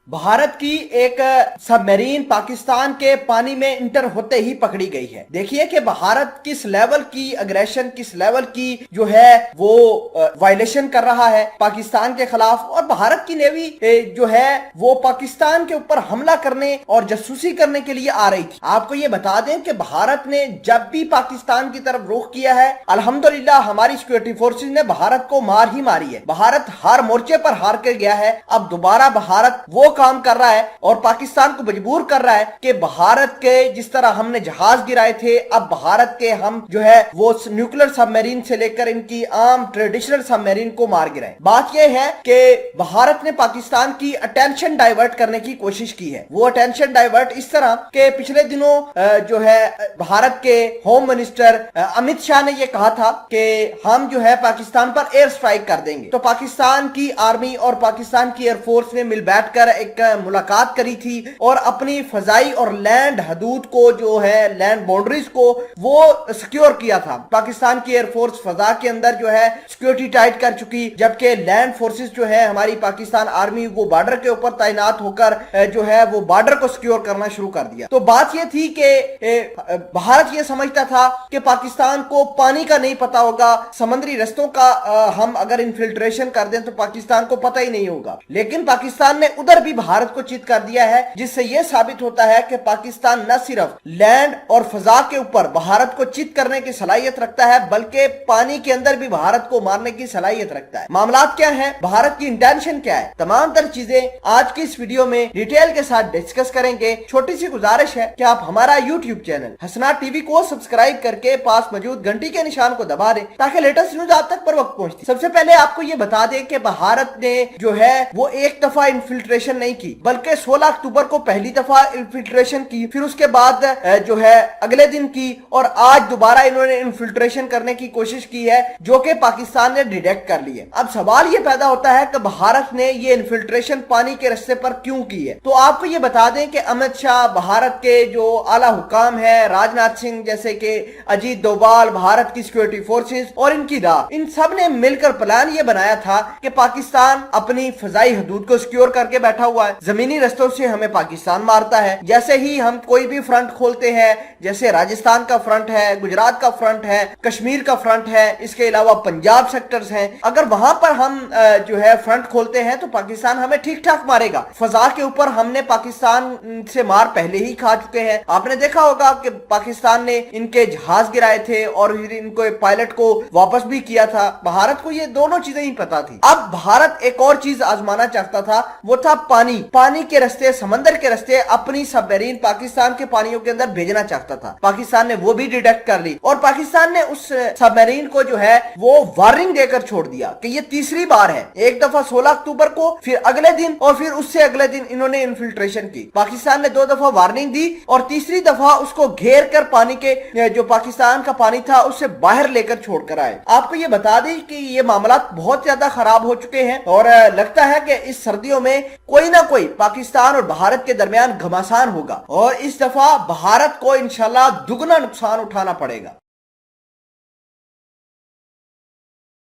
भारत की एक सबमरीन पाकिस्तान के पानी में इंटर होते ही पकड़ी गई है। देखिए कि भारत किस लेवल की अग्रेशन, किस लेवल की जो है वो वायलेशन कर रहा है पाकिस्तान के खिलाफ। और भारत की नेवी जो है वो पाकिस्तान के ऊपर हमला करने और जासूसी करने के लिए आ रही थी। आपको ये बता दें कि भारत ने जब भी पाकिस्तान की तरफ रुख किया है, अल्हम्दुलिल्लाह हमारी सिक्योरिटी फोर्सेज ने भारत को मार ही मारी है। भारत हर मोर्चे पर हार कर गया है। अब दोबारा भारत वो काम कर रहा है और पाकिस्तान को मजबूर कर रहा है कि भारत के जिस तरह हमने जहाज गिराए थे, अब भारत के हम जो है वो न्यूक्लियर सबमरीन से लेकर इनकी आम ट्रेडिशनल सबमरीन को मार गिराए। बात यह है कि भारत ने पाकिस्तान की अटेंशन डाइवर्ट करने की कोशिश की है। वो अटेंशन डाइवर्ट इस तरह के पिछले दिनों जो है भारत के होम मिनिस्टर अमित शाह ने यह कहा था कि हम जो है पाकिस्तान पर एयर स्ट्राइक कर देंगे। तो पाकिस्तान की आर्मी और पाकिस्तान की एयरफोर्स ने मिल बैठकर एक मुलाकात करी थी और अपनी फजाई और लैंड हदूद को जो है लैंड बाउंड्रीज को वो सिक्योर किया था। पाकिस्तान की एयरफोर्स फजा के अंदर जो है सिक्योरिटी टाइट कर चुकी, जबकि लैंड फोर्सेस जो है हमारी पाकिस्तान आर्मी वो बॉर्डर के ऊपर तैनात होकर जो है वो बॉर्डर को सिक्योर करना शुरू कर दिया। तो बात ये थी कि भारत ये समझता था कि पाकिस्तान को पानी का नहीं पता होगा, समुद्री रस्तों का हम अगर इन्फिल्ट्रेशन कर दें तो पाकिस्तान को पता ही नहीं होगा। लेकिन पाकिस्तान ने उधर भी भारत को चित कर दिया है, जिससे यह साबित होता है कि पाकिस्तान न सिर्फ लैंड और फजा के ऊपर भारत को चित करने की सलाहियत रखता है, बल्कि पानी के अंदर भी भारत को मारने की सलाहियत रखता है। मामलात क्या है, भारत की इंटेंशन क्या है, तमाम तर चीजें आज की इस वीडियो में डिटेल के साथ डिस्कस करेंगे। छोटी सी गुजारिश है कि आप हमारा यूट्यूब चैनल हसना टीवी को सब्सक्राइब करके पास मौजूद घंटी के निशान को दबा दें ताकि लेटेस्ट न्यूज आप तक पर वक्त पहुंचती। सबसे पहले आपको ये बता दें कि भारत ने जो है वो एक दफा इन्फिल्ट्रेशन नहीं की, बल्कि 16 अक्टूबर को पहली दफा इन्फिल्ट्रेशन की, फिर उसके बाद जो है अगले दिन की, और आज दोबारा इन्होंने इन्फिल्ट्रेशन करने की कोशिश की है जो कि पाकिस्तान ने डिटेक्ट कर ली है। अब सवाल ये पैदा होता है कि भारत ने ये इन्फिल्ट्रेशन पानी के रास्ते पर क्यों की है। तो आपको ये बता दें कि अमित शाह, भारत के जो आला हुकाम है, राजनाथ सिंह जैसे कि अजीत डोभाल, भारत की सिक्योरिटी फोर्सेस और इनकी राह, इन सब ने मिलकर प्लान ये बनाया था कि पाकिस्तान अपनी फजाई हदूद को सिक्योर करके बैठा हुआ है, जमीनी रस्तों से हमें पाकिस्तान मारता है। जैसे ही हम कोई भी फ्रंट खोलते हैं, जैसे राजस्थान का फ्रंट है, गुजरात का फ्रंट है, कश्मीर का फ्रंट है, इसके अलावा पंजाब सेक्टर्स हैं, अगर वहां पर हम जो है फ्रंट खोलते हैं तो पाकिस्तान हमें ठीक ठाक मारेगा। फजा के ऊपर हमने पाकिस्तान से मार पहले ही खा चुके हैं। आपने देखा होगा कि पाकिस्तान ने इनके जहाज गिराए थे और इनको पायलट को वापस भी किया था। भारत को ये दोनों चीजें ही पता थी। अब भारत एक और चीज आजमाना चाहता था, वो था पानी के रास्ते, समंदर के रास्ते अपनी सबमरीन पाकिस्तान के पानियों के अंदर भेजना चाहता था। पाकिस्तान ने वो भी डिटेक्ट कर ली और पाकिस्तान ने उस सबमरीन को जो है वो वार्निंग देकर छोड़ दिया कि ये तीसरी बार है। एक दफा 16 अक्टूबर को, फिर अगले दिन और फिर उससे अगले दिन इन्होंने इन्फिल्ट्रेशन की। पाकिस्तान ने 2 दफा वार्निंग दी और तीसरी दफा उसको घेर कर पानी के जो पाकिस्तान का पानी था उससे बाहर लेकर छोड़कर आए। आपको ये बता दें कि ये मामला बहुत ज्यादा खराब हो चुके हैं और लगता है कि इस सर्दियों में कोई ना कोई पाकिस्तान और भारत के दरमियान घमासान होगा और इस दफा भारत को इंशाल्लाह दुगना नुकसान उठाना पड़ेगा।